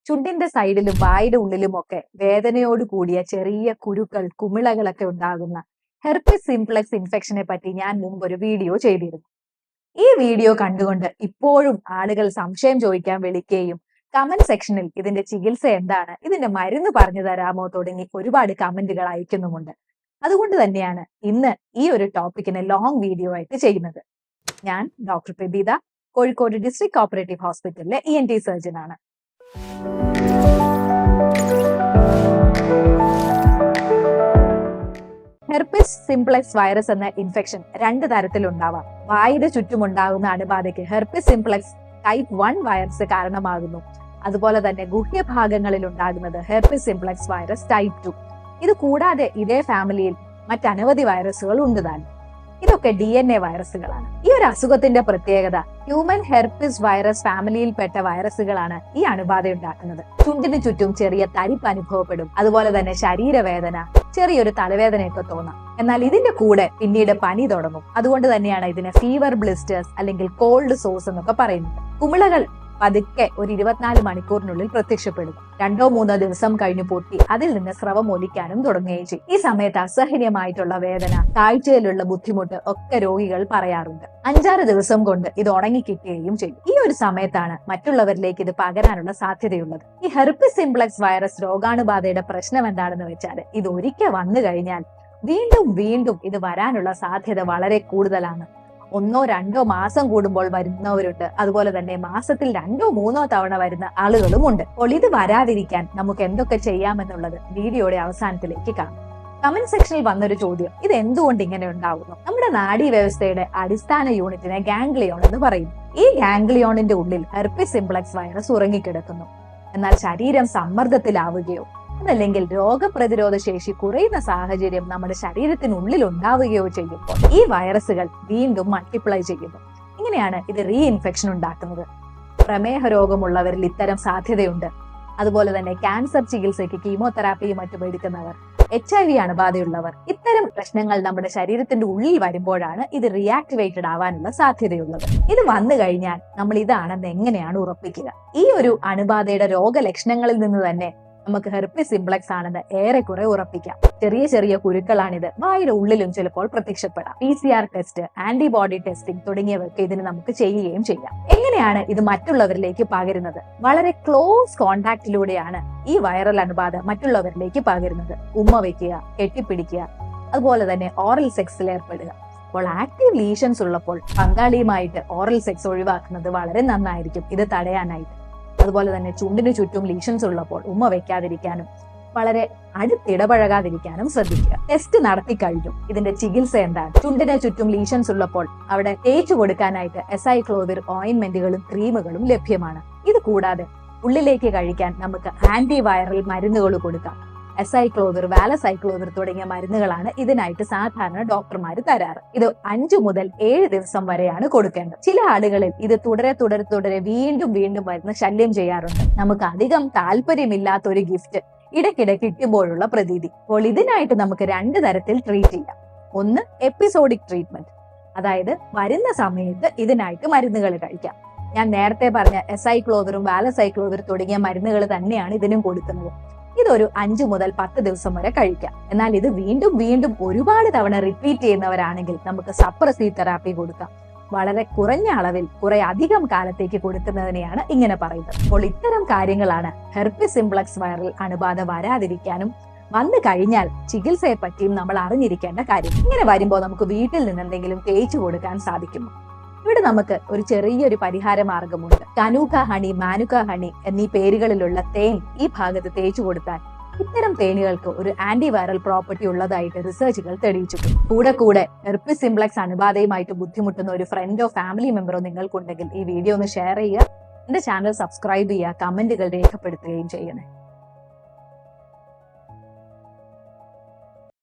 ചുണ്ടിന്റെ സൈഡിലും വായുടെ ഉള്ളിലുമൊക്കെ വേദനയോട് കൂടിയ ചെറിയ കുരുക്കൾ, കുമിളകളൊക്കെ ഉണ്ടാകുന്ന ഹെർപ്പിസ് സിംപ്ലെക്സ് ഇൻഫെക്ഷനെ പറ്റി ഞാൻ മുമ്പ് ഒരു വീഡിയോ ചെയ്തിരുന്നു. ഈ വീഡിയോ കണ്ടുകൊണ്ട് ഇപ്പോഴും ആളുകൾ സംശയം ചോദിക്കാൻ വിളിക്കുകയും കമന്റ് സെക്ഷനിൽ ഇതിന്റെ ചികിത്സ എന്താണ്, ഇതിന്റെ മരുന്ന് പറഞ്ഞു തരാമോ തുടങ്ങി ഒരുപാട് കമന്റുകൾ അയക്കുന്നുമുണ്ട്. അതുകൊണ്ട് തന്നെയാണ് ഇന്ന് ഈ ഒരു ടോപ്പിക്കിനെ ലോങ് വീഡിയോ ആയിട്ട് ചെയ്യുന്നത്. ഞാൻ ഡോക്ടർ പ്രബീത, കോഴിക്കോട് ഡിസ്ട്രിക്ട് കോപ്പറേറ്റീവ് ഹോസ്പിറ്റലിലെ ENT സർജൻ ആണ്. ഹെർപ്പിസ് സിംപ്ലെക്സ് വൈറസ് എന്ന ഇൻഫെക്ഷൻ രണ്ട് തരത്തിലുണ്ടാവാം. വായുടെ ചുറ്റുമുണ്ടാകുന്ന അണുബാധയ്ക്ക് ഹെർപ്പിസ് സിംപ്ലെക്സ് ടൈപ്പ് 1 വൈറസ് കാരണമാകുന്നു. അതുപോലെ തന്നെ ഗുഹ്യഭാഗങ്ങളിൽ ഉണ്ടാകുന്നത് ഹെർപ്പിസ് സിംപ്ലെക്സ് വൈറസ് ടൈപ്പ് 2. ഇത് കൂടാതെ ഇതേ ഫാമിലിയിൽ മറ്റനവധി വൈറസുകൾ ഉണ്ട് താനും. ഇതൊക്കെ DNA വൈറസുകളാണ്. ഈ ഒരു അസുഖത്തിന്റെ പ്രത്യേകത, ഹ്യൂമൻ ഹെർപ്പിസ് വൈറസ് ഫാമിലിയിൽപ്പെട്ട വൈറസുകളാണ് ഈ അണുബാധ ഉണ്ടാക്കുന്നത്. ചുണ്ടിന് ചുറ്റും ചെറിയ തരിപ്പ് അനുഭവപ്പെടും. അതുപോലെ തന്നെ ശരീരവേദന, ചെറിയൊരു തലവേദനയൊക്കെ തോന്നാം. എന്നാൽ ഇതിന്റെ കൂടെ പിന്നീട് പനി തുടങ്ങും. അതുകൊണ്ട് തന്നെയാണ് ഇതിനെ ഫീവർ ബ്ലിസ്റ്റേഴ്സ് അല്ലെങ്കിൽ കോൾഡ് സോഴ്സ് എന്നൊക്കെ പറയുന്നത്. കുമിളകൾ പതുക്കെ ഒരു 24 മണിക്കൂറിനുള്ളിൽ പ്രത്യക്ഷപ്പെടും. 2-3 ദിവസം കഴിഞ്ഞ് പൊട്ടി അതിൽ നിന്ന് സ്രവം ഒലിക്കാനും തുടങ്ങുകയും ചെയ്യും. ഈ സമയത്ത് അസഹനീയമായിട്ടുള്ള വേദന, കാഴ്ചയിലുള്ള ബുദ്ധിമുട്ട് ഒക്കെ രോഗികൾ പറയാറുണ്ട്. 5-6 ദിവസം കൊണ്ട് ഇത് ഉണങ്ങിക്കിട്ടുകയും ചെയ്യും. ഈ ഒരു സമയത്താണ് മറ്റുള്ളവരിലേക്ക് ഇത് പകരാനുള്ള സാധ്യതയുള്ളത്. ഈ ഹെർപ്പിസ് സിംപ്ലെക്സ് വൈറസ് രോഗാണുബാധയുടെ പ്രശ്നം എന്താണെന്ന് വെച്ചാൽ, ഇത് ഒരിക്കൽ വന്നു കഴിഞ്ഞാൽ വീണ്ടും ഇത് വരാനുള്ള സാധ്യത വളരെ കൂടുതലാണ്. 1-2 മാസം കൂടുമ്പോൾ വരുന്നവരുണ്ട്. അതുപോലെ തന്നെ മാസത്തിൽ 2-3 തവണ വരുന്ന ആളുകളുമുണ്ട്. അപ്പോൾ ഇത് വരാതിരിക്കാൻ നമുക്ക് എന്തൊക്കെ ചെയ്യാമെന്നുള്ളത് വീഡിയോയുടെ അവസാനത്തിലേക്ക് കാണാം. കമന്റ് സെക്ഷനിൽ വന്നൊരു ചോദ്യം, ഇത് എന്തുകൊണ്ട് ഇങ്ങനെ ഉണ്ടാവുന്നു? നമ്മുടെ നാഡീ വ്യവസ്ഥയുടെ അടിസ്ഥാന യൂണിറ്റിനെ ഗാംഗ്ലിയോൺ എന്ന് പറയും. ഈ ഗാംഗ്ലിയോണിന്റെ ഉള്ളിൽ ഹെർപ്പിസ് സിംപ്ലെക്സ് വൈറസ് ഉറങ്ങിക്കിടക്കുന്നു. എന്നാൽ ശരീരം സമ്മർദ്ദത്തിലാവുകയോ അതല്ലെങ്കിൽ രോഗപ്രതിരോധ ശേഷി കുറയുന്ന സാഹചര്യം നമ്മുടെ ശരീരത്തിനുള്ളിൽ ഉണ്ടാവുകയോ ചെയ്യുമ്പോൾ ഈ വൈറസുകൾ വീണ്ടും മൾട്ടിപ്ലൈ ചെയ്യുന്നു. ഇങ്ങനെയാണ് ഇത് റീഇൻഫെക്ഷൻ ഉണ്ടാക്കുന്നത്. പ്രമേഹ രോഗമുള്ളവരിൽ ഇത്തരം സാധ്യതയുണ്ട്. അതുപോലെ തന്നെ ക്യാൻസർ ചികിത്സയ്ക്ക് കീമോതെറാപ്പിയും മറ്റും എടുക്കുന്നവർ, HIV അണുബാധയുള്ളവർ, ഇത്തരം പ്രശ്നങ്ങൾ നമ്മുടെ ശരീരത്തിന്റെ ഉള്ളിൽ വരുമ്പോഴാണ് ഇത് റിയാക്ടിവേറ്റഡ് ആവാനുള്ള സാധ്യതയുള്ളത്. ഇത് വന്നു കഴിഞ്ഞാൽ നമ്മൾ ഇതാണെന്ന് എങ്ങനെയാണ് ഉറപ്പിക്കുക? ഈ ഒരു അണുബാധയുടെ രോഗലക്ഷണങ്ങളിൽ നിന്ന് തന്നെ നമുക്ക് ഹെർപ്പിസ് സിംപ്ലെക്സ് ആണെന്ന് ഏറെക്കുറെ ഉറപ്പിക്കാം. ചെറിയ കുരുക്കളാണിത്. വായുടെ ഉള്ളിലും ചിലപ്പോൾ പ്രത്യക്ഷപ്പെടാം. PCR ടെസ്റ്റ്, ആന്റിബോഡി ടെസ്റ്റിംഗ് തുടങ്ങിയവർക്ക് ഇതിന് നമുക്ക് ചെയ്യുകയും ചെയ്യാം. എങ്ങനെയാണ് ഇത് മറ്റുള്ളവരിലേക്ക് പകരുന്നത്? വളരെ ക്ലോസ് കോണ്ടാക്റ്റിലൂടെയാണ് ഈ വൈറൽ അണുബാധ മറ്റുള്ളവരിലേക്ക് പകരുന്നത്. ഉമ്മ വയ്ക്കുക, കെട്ടിപ്പിടിക്കുക, അതുപോലെ തന്നെ ഓറൽ സെക്സിൽ ഏർപ്പെടുക. അപ്പോൾ ആക്റ്റീവ് ലീഷൻസ് ഉള്ളപ്പോൾ പങ്കാളിയുമായിട്ട് ഓറൽ സെക്സ് ഒഴിവാക്കുന്നത് വളരെ നന്നായിരിക്കും ഇത് തടയാനായിട്ട്. അതുപോലെ തന്നെ ചുണ്ടിന് ചുറ്റും ലീഷൻസ് ഉള്ളപ്പോൾ ഉമ്മ വെക്കാതിരിക്കാനും വളരെ അടുത്തിടപഴകാതിരിക്കാനും ശ്രദ്ധിക്കുക. ടെസ്റ്റ് നടത്തി കഴിഞ്ഞു. ഇതിന്റെ ചികിത്സ എന്താണ്? ചുണ്ടിന് ചുറ്റും ലീഷൻസ് ഉള്ളപ്പോൾ അവിടെ തേച്ചു കൊടുക്കാനായിട്ട് എസൈക്ലോവിർ ഓയിന്റ്മെന്റുകളും ക്രീമുകളും ലഭ്യമാണ്. ഇത് കൂടാതെ ഉള്ളിലേക്ക് കഴിക്കാൻ നമുക്ക് ആന്റിവൈറൽ മരുന്നുകൾ കൊടുക്കാം. എസൈക്ലോവിർ, വാലസൈക്ലോവിർ തുടങ്ങിയ മരുന്നുകളാണ് ഇതിനായിട്ട് സാധാരണ ഡോക്ടർമാർ തരാറ്. ഇത് 5 മുതൽ 7 ദിവസം വരെയാണ് കൊടുക്കേണ്ടത്. ചില ആളുകളിൽ ഇത് തുടരെ വീണ്ടും വരുന്ന ശല്യം ചെയ്യാറുണ്ട്. നമുക്ക് അധികം താല്പര്യമില്ലാത്ത ഒരു ഗിഫ്റ്റ് ഇടയ്ക്കിടെ കിട്ടുമ്പോഴുള്ള പ്രതീതി. അപ്പോൾ ഇതിനായിട്ട് നമുക്ക് 2 തരത്തിൽ ട്രീറ്റ് ചെയ്യാം. ഒന്ന്, എപ്പിസോഡിക് ട്രീറ്റ്മെന്റ്, അതായത് വരുന്ന സമയത്ത് ഇതിനായിട്ട് മരുന്നുകൾ കഴിക്കാം. ഞാൻ നേരത്തെ പറഞ്ഞ എസൈക്ലോവിറും വാലസൈക്ലോവിർ തുടങ്ങിയ മരുന്നുകൾ തന്നെയാണ് ഇതിനും കൊടുക്കുന്നത്. ഇതൊരു 5 മുതൽ 10 ദിവസം വരെ കഴിക്കാം. എന്നാൽ ഇത് വീണ്ടും ഒരുപാട് തവണ റിപ്പീറ്റ് ചെയ്യുന്നവരാണെങ്കിൽ നമുക്ക് സപ്രസീവ് തെറാപ്പി കൊടുക്കാം. വളരെ കുറഞ്ഞ അളവിൽ കുറെ അധികം കാലത്തേക്ക് കൊടുക്കുന്നതിനെയാണ് ഇങ്ങനെ പറയുന്നത്. അപ്പോൾ ഇത്തരം കാര്യങ്ങളാണ് ഹെർപ്പിസ് സിംപ്ലെക്സ് വൈറൽ അണുബാധ വരാതിരിക്കാനും വന്നു കഴിഞ്ഞാൽ ചികിത്സയെ പറ്റിയും നമ്മൾ അറിഞ്ഞിരിക്കേണ്ട കാര്യം. ഇങ്ങനെ വരുമ്പോൾ നമുക്ക് വീട്ടിൽ നിന്ന് എന്തെങ്കിലും തേച്ചു കൊടുക്കാൻ സാധിക്കുമോ? ഇവിടെ നമുക്ക് ഒരു ചെറിയൊരു പരിഹാര മാർഗമുണ്ട്. കനൂക ഹണി, മാനുക ഹണി എന്നീ പേരുകളിലുള്ള തേൻ ഈ ഭാഗത്ത് തേച്ചു കൊടുത്താൽ ഇത്തരം തേനുകൾക്ക് ഒരു ആന്റിവൈറൽ പ്രോപ്പർട്ടി ഉള്ളതായിട്ട് റിസർച്ചുകൾ തെളിയിച്ചിട്ടുണ്ട്. കൂടെ ഹെർപ്പിസ് സിംപ്ലെക്സ് അണുബാധയുമായിട്ട് ബുദ്ധിമുട്ടുന്ന ഒരു ഫ്രണ്ടോ ഫാമിലി മെമ്പറോ നിങ്ങൾക്കുണ്ടെങ്കിൽ ഈ വീഡിയോ ഒന്ന് ഷെയർ ചെയ്യുക. എന്റെ ചാനൽ സബ്സ്ക്രൈബ് ചെയ്യുക, കമന്റുകൾ രേഖപ്പെടുത്തുകയും ചെയ്യണേ.